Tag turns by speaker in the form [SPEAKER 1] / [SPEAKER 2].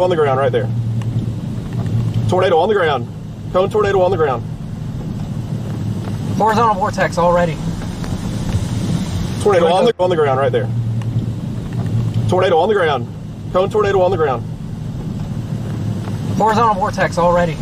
[SPEAKER 1] On the ground right there. Tornado on the ground. Cone tornado on the ground.
[SPEAKER 2] Horizontal vortex already.
[SPEAKER 1] Tornado on the ground right there. Tornado on the ground. Cone tornado on the ground.
[SPEAKER 2] Horizontal vortex already.